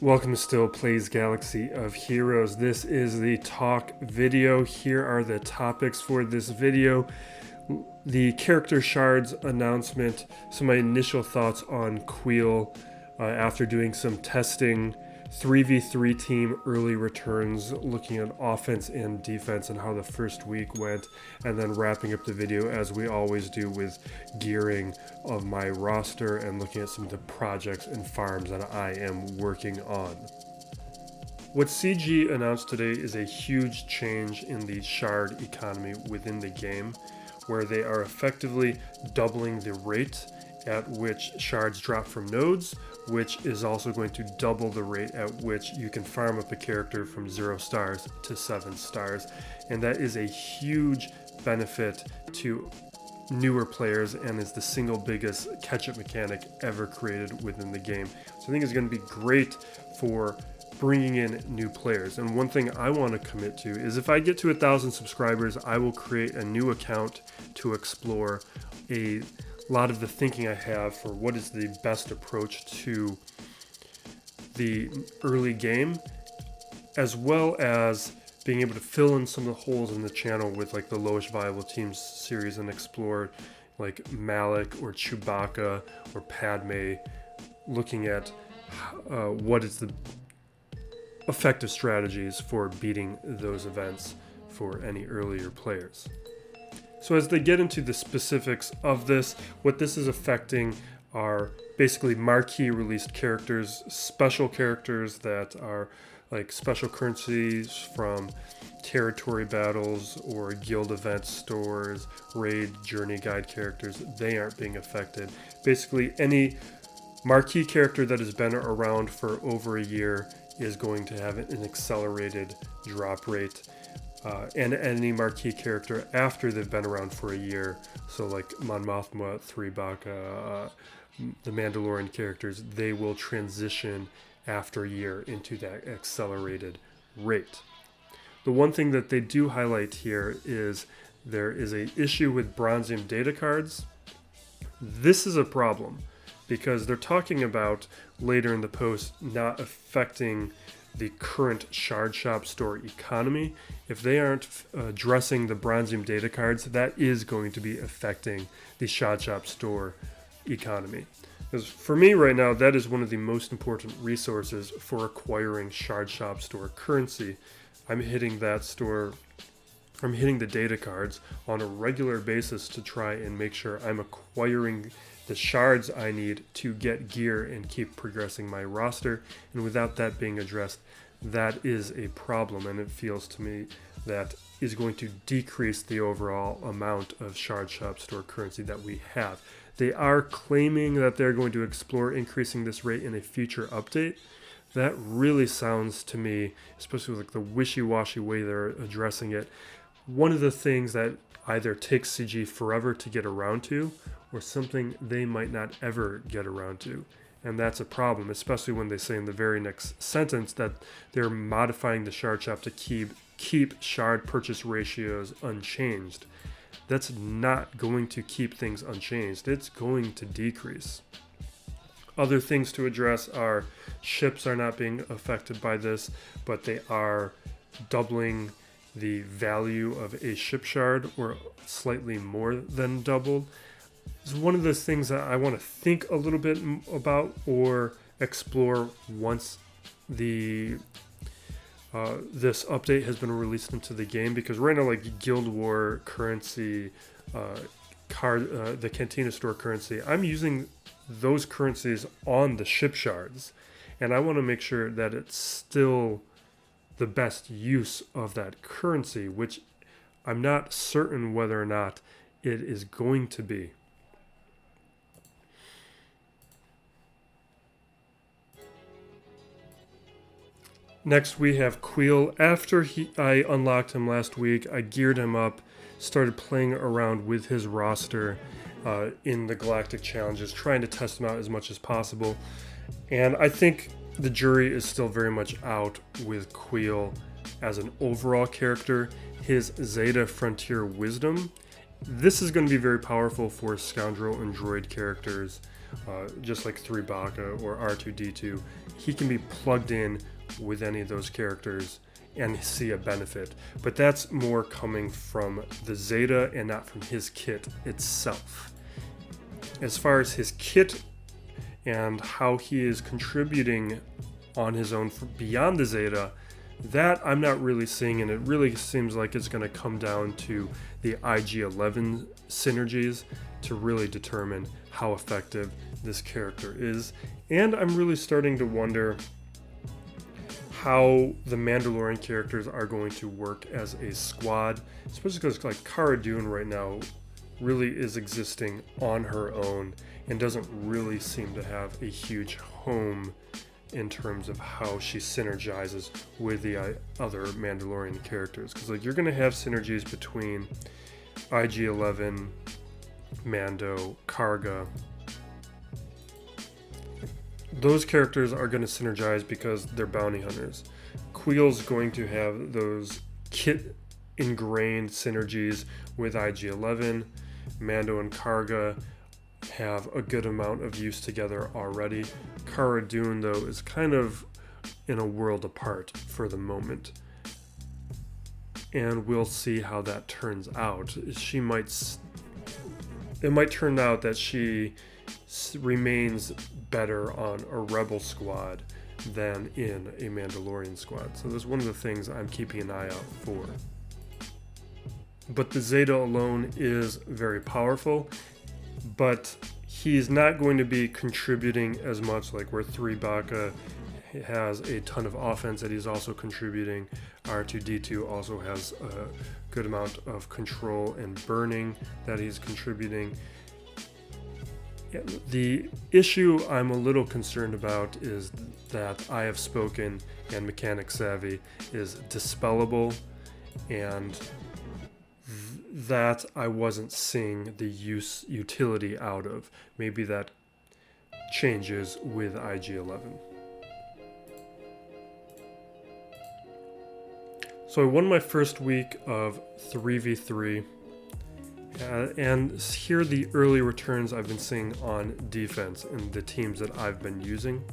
Welcome to Still Plays Galaxy of Heroes. This is the talk video. Here are the topics for this video. The character shards announcement, some of my initial thoughts on Kuiil after doing some testing, 3v3 team early returns, looking at offense and defense and how the first week went, and then wrapping up the video as we always do with gearing of my roster and looking at some of the projects and farms that I am working on. What CG announced today is a huge change in the shard economy within the game, where they are effectively doubling the rate at which shards drop from nodes, which is also going to double the rate at which you can farm up a character from 0 stars to 7 stars. And that is a huge benefit to newer players and is the single biggest catch-up mechanic ever created within the game. So I think it's going to be great for bringing in new players. And one thing I want to commit to is if I get to 1,000 subscribers, I will create a new account to explore a lot of the thinking I have for what is the best approach to the early game, as well as being able to fill in some of the holes in the channel with like the lowest viable teams series and explore like Malik or Chewbacca or Padme, looking at what is the effective strategies for beating those events for any earlier players. So as they get into the specifics of this, what this is affecting are basically marquee released characters, special characters that are like special currencies from territory battles or guild event stores, raid, journey guide characters. They aren't being affected. Basically any marquee character that has been around for over a year is going to have an accelerated drop rate. And any marquee character after they've been around for a year, so like Mon Mothma, 3 Baka, the Mandalorian characters, they will transition after a year into that accelerated rate. The one thing that they do highlight here is there is an issue with Bronzium data cards. This is a problem because they're talking about later in the post not affecting the current Shard Shop store economy. If they aren't addressing the Bronzium data cards, that is going to be affecting the Shard Shop store economy. Because for me right now, that is one of the most important resources for acquiring Shard Shop store currency. I'm hitting that store, I'm hitting the data cards on a regular basis to try and make sure I'm acquiring the shards I need to get gear and keep progressing my roster. And without that being addressed, that is a problem, and it feels to me that is going to decrease the overall amount of Shard Shop store currency that we have. They are claiming that they're going to explore increasing this rate in a future update. That really sounds to me, especially with like the wishy-washy way they're addressing it, one of the things that either takes CG forever to get around to, or something they might not ever get around to. And that's a problem, especially when they say in the very next sentence that they're modifying the shard shop to keep shard purchase ratios unchanged. That's not going to keep things unchanged. It's going to decrease. Other things to address are ships are not being affected by this, but they are doubling the value of a ship shard, or slightly more than doubled. It's one of those things that I want to think a little bit about or explore once the this update has been released into the game, because right now like Guild War currency, the Cantina store currency, I'm using those currencies on the ship shards, and I want to make sure that it's still the best use of that currency, which I'm not certain whether or not it is going to be. Next we have Kuiil. After I unlocked him last week, I geared him up, started playing around with his roster in the Galactic Challenges, trying to test him out as much as possible. And I think the jury is still very much out with Kuiil as an overall character. His Zeta Frontier Wisdom, this is going to be very powerful for Scoundrel and Droid characters just like 3Baka or R2D2. He can be plugged in with any of those characters and see a benefit, but that's more coming from the Zeta and not from his kit itself. As far as his kit and how he is contributing on his own beyond the Zeta, that I'm not really seeing, and it really seems like it's going to come down to the IG-11 synergies to really determine how effective this character is. And I'm really starting to wonder how the Mandalorian characters are going to work as a squad, especially because like Cara Dune right now really is existing on her own and doesn't really seem to have a huge home in terms of how she synergizes with the other Mandalorian characters. Because like you're going to have synergies between IG-11, Mando, Karga. Those characters are going to synergize because they're bounty hunters. Kuiil's going to have those kit ingrained synergies with IG-11. Mando and Karga have a good amount of use together already. Cara Dune, though, is kind of in a world apart for the moment. And we'll see how that turns out. It might turn out that she remains better on a Rebel squad than in a Mandalorian squad. So that's one of the things I'm keeping an eye out for. But the Zeta alone is very powerful, but he's not going to be contributing as much like where 3Baka has a ton of offense that he's also contributing. R2D2 also has a good amount of control and burning that he's contributing. The issue I'm a little concerned about is that I Have Spoken and Mechanic Savvy is dispellable, and that I wasn't seeing the utility out of. Maybe that changes with IG-11. So I won my first week of 3v3. And here are the early returns I've been seeing on defense and the teams that I've been using.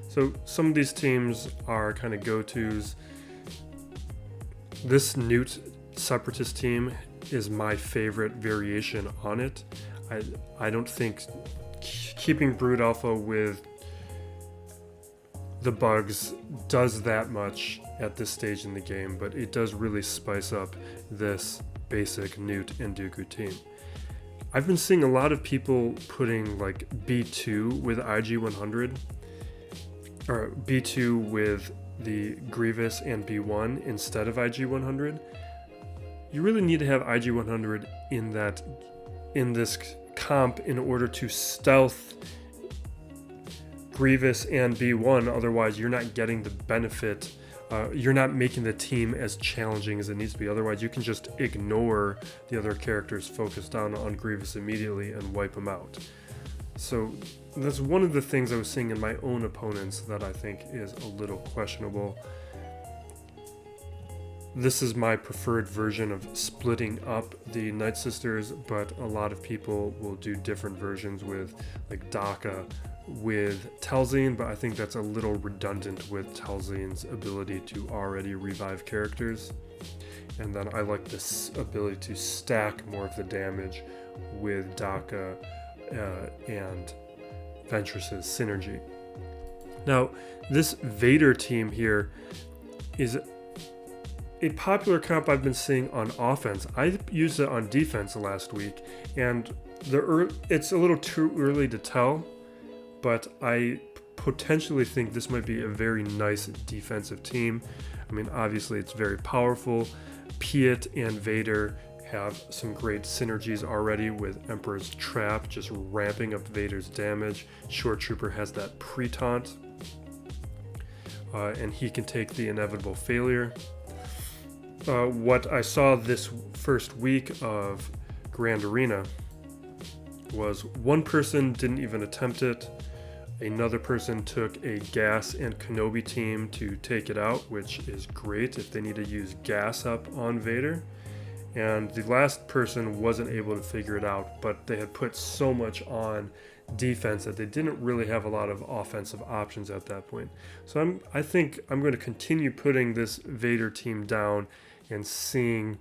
So some of these teams are kind of go-tos. This Newt Separatist team is my favorite variation on it. I don't think keeping Brood Alpha with the bugs does that much at this stage in the game, but it does really spice up this basic Newt and Dooku team. I've been seeing a lot of people putting like B2 with IG-100, or B2 with the Grievous and B1 instead of IG-100. You really need to have IG-100 in this comp in order to stealth Grievous and B1, otherwise you're not getting the benefit. You're not making the team as challenging as it needs to be. Otherwise, you can just ignore the other characters, focus down on Grievous immediately, and wipe them out. So that's one of the things I was seeing in my own opponents that I think is a little questionable. This is my preferred version of splitting up the Night Sisters, but a lot of people will do different versions with like Daka with Telzine, but I think that's a little redundant with Telzine's ability to already revive characters. And then I like this ability to stack more of the damage with Daka and Ventress's synergy. Now, this Vader team here is a popular comp I've been seeing on offense. I used it on defense last week, and it's a little too early to tell, but I potentially think this might be a very nice defensive team. I mean, obviously it's very powerful. Piet and Vader have some great synergies already with Emperor's Trap, just ramping up Vader's damage. Short Trooper has that pre-taunt, and he can take the inevitable failure. What I saw this first week of Grand Arena was one person didn't even attempt it. Another person took a Gas and Kenobi team to take it out, which is great if they need to use gas up on Vader. And the last person wasn't able to figure it out, but they had put so much on defense that they didn't really have a lot of offensive options at that point. So I think I'm going to continue putting this Vader team down and seeing,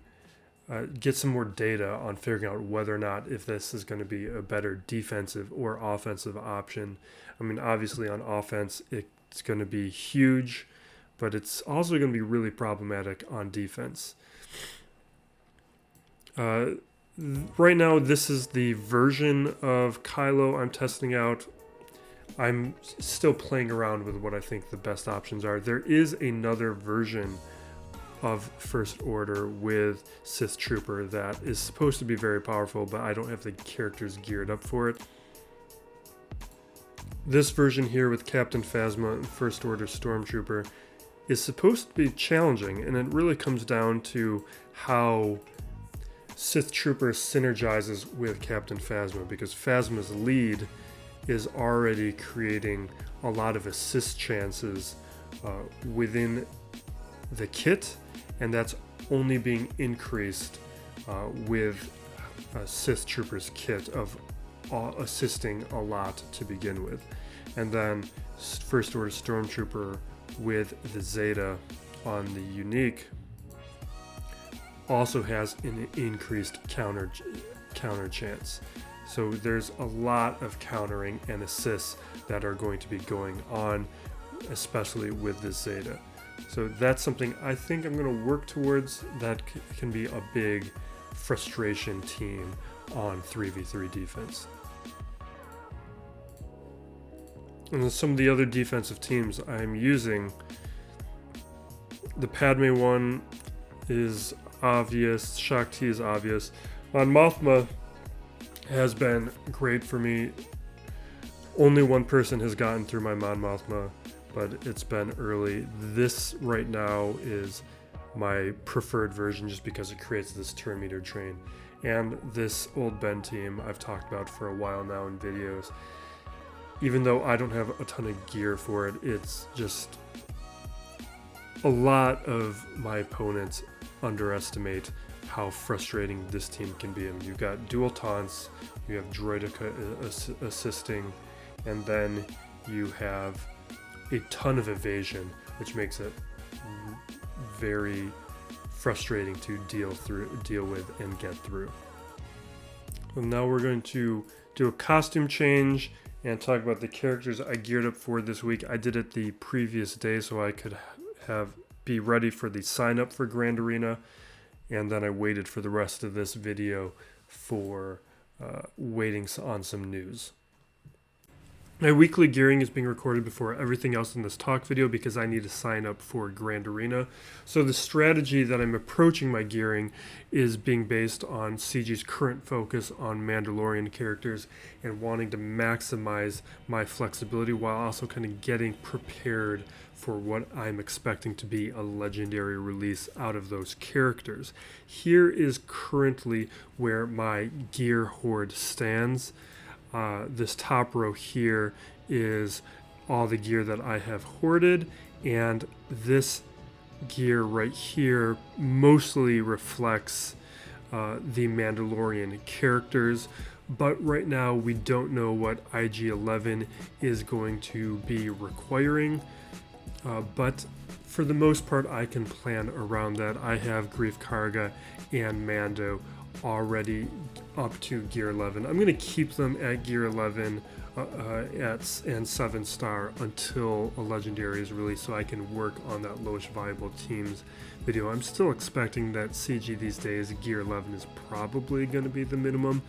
get some more data on figuring out whether or not if this is going to be a better defensive or offensive option. I mean, obviously on offense, it's going to be huge, but it's also going to be really problematic on defense. Right now, this is the version of Kuiil I'm testing out. I'm still playing around with what I think the best options are. There is another version of First Order with Sith Trooper that is supposed to be very powerful, but I don't have the characters geared up for it. This version here with Captain Phasma and First Order Stormtrooper is supposed to be challenging, and it really comes down to how Sith Trooper synergizes with Captain Phasma, because Phasma's lead is already creating a lot of assist chances within the kit, and that's only being increased with Sith Trooper's kit of assisting a lot to begin with. And then First Order Stormtrooper with the Zeta on the unique also has an increased counter chance. So there's a lot of countering and assists that are going to be going on, especially with this Zeta. So that's something I think I'm going to work towards. That can be a big frustration team on 3v3 defense. And then some of the other defensive teams I'm using, the Padme one is obvious, Shakti is obvious. Mon Mothma has been great for me. Only one person has gotten through my Mon Mothma, but it's been early. This right now is my preferred version just because it creates this turn meter train. And this old Ben team I've talked about for a while now in videos. Even though I don't have a ton of gear for it, it's just a lot of my opponents underestimate how frustrating this team can be. I mean, you've got dual taunts, you have Droideka assisting, and then you have a ton of evasion, which makes it very frustrating to deal with and get through. Well, now we're going to do a costume change and talk about the characters I geared up for this week. I did it the previous day so I could be ready for the sign up for Grand Arena, and then I waited for the rest of this video for waiting on some news. My weekly gearing is being recorded before everything else in this talk video because I need to sign up for Grand Arena. So the strategy that I'm approaching my gearing is being based on CG's current focus on Mandalorian characters and wanting to maximize my flexibility while also kind of getting prepared for what I'm expecting to be a legendary release out of those characters. Here is currently where my gear hoard stands. This top row here is all the gear that I have hoarded, and this gear right here mostly reflects the Mandalorian characters, but right now we don't know what IG-11 is going to be requiring, but for the most part I can plan around that. I have Grief Karga and Mando already up to gear 11. I'm going to keep them at gear 11 and 7 star until a legendary is released so I can work on that lowest viable teams video. I'm still expecting that CG these days gear 11 is probably going to be the minimum,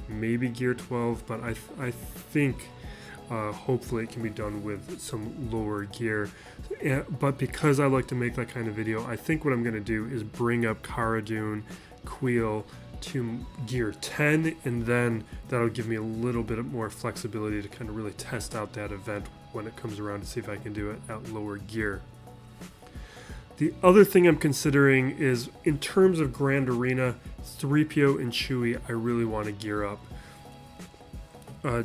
maybe gear 12, but I think hopefully it can be done with some lower gear. But because I like to make that kind of video, I think what I'm going to do is bring up Cara Dune, Kuiil to gear 10, and then that'll give me a little bit more flexibility to kind of really test out that event when it comes around to see if I can do it at lower gear. The other thing I'm considering is, in terms of Grand Arena, 3PO and Chewie I really want to gear up,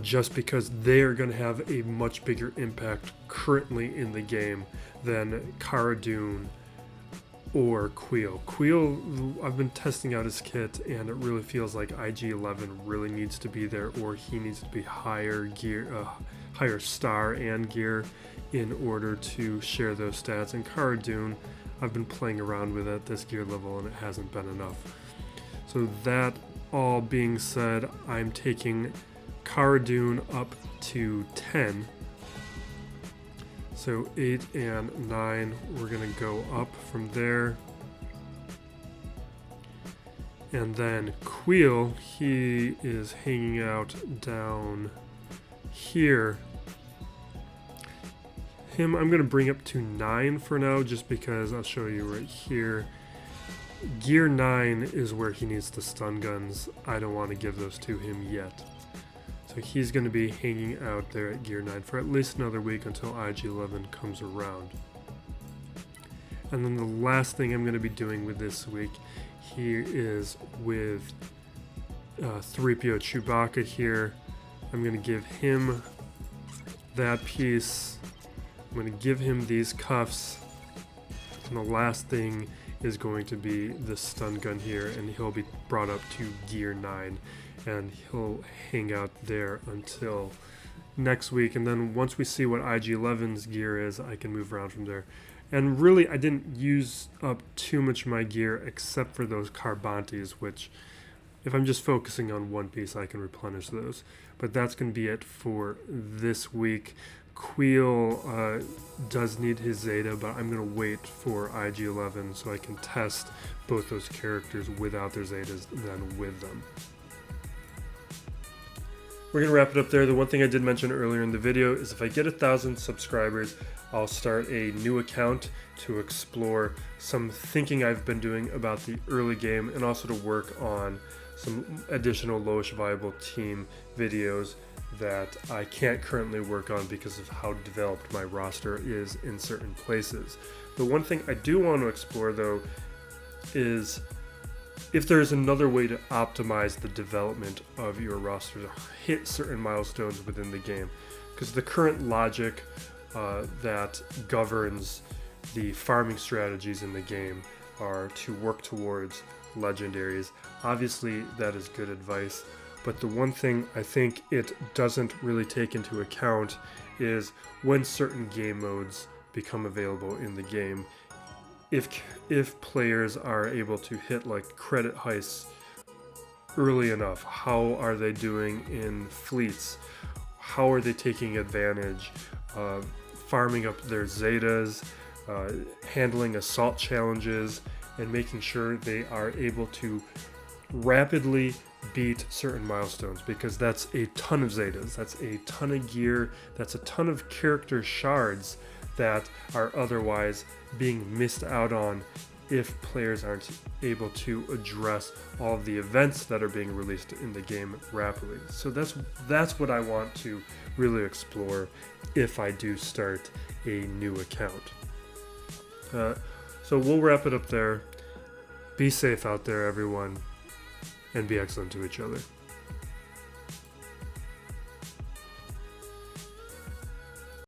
just because they are going to have a much bigger impact currently in the game than Cara Dune or Kuiil. Kuiil, I've been testing out his kit, and it really feels like IG11 really needs to be there, or he needs to be higher gear, higher star and gear in order to share those stats. And Cara Dune, I've been playing around with at this gear level, and it hasn't been enough. So that all being said, I'm taking Cara Dune up to 10. So 8 and 9, we're going to go up from there. And then Kuiil, he is hanging out down here. Him, I'm going to bring up to 9 for now, just because I'll show you right here. Gear 9 is where he needs the stun guns. I don't want to give those to him yet. So he's going to be hanging out there at gear 9 for at least another week until IG11 comes around. And then the last thing I'm going to be doing with this week here is with 3PO Chewbacca here. I'm going to give him that piece. I'm going to give him these cuffs. And the last thing is going to be the stun gun here, and he'll be brought up to gear 9. And he'll hang out there until next week, and then once we see what IG11's gear is, I can move around from there. And really, I didn't use up too much of my gear except for those Carbantes, which if I'm just focusing on one piece, I can replenish those. But that's going to be it for this week. Kuiil does need his Zeta, but I'm going to wait for IG11 so I can test both those characters without their Zetas than with them. We're going to wrap it up there. The one thing I did mention earlier in the video is if I get 1,000 subscribers, I'll start a new account to explore some thinking I've been doing about the early game, and also to work on some additional lowest viable team videos that I can't currently work on because of how developed my roster is in certain places. The one thing I do want to explore though is if there's another way to optimize the development of your roster to hit certain milestones within the game, because the current logic that governs the farming strategies in the game are to work towards legendaries. Obviously that is good advice, but the one thing I think it doesn't really take into account is when certain game modes become available in the game. If players are able to hit like credit heists early enough, how are they doing in fleets? How are they taking advantage of farming up their Zetas, handling assault challenges, and making sure they are able to rapidly beat certain milestones, because that's a ton of Zetas, that's a ton of gear, that's a ton of character shards that are otherwise being missed out on if players aren't able to address all of the events that are being released in the game rapidly. So that's what I want to really explore if I do start a new account. So we'll wrap it up there. Be safe out there, everyone, and be excellent to each other.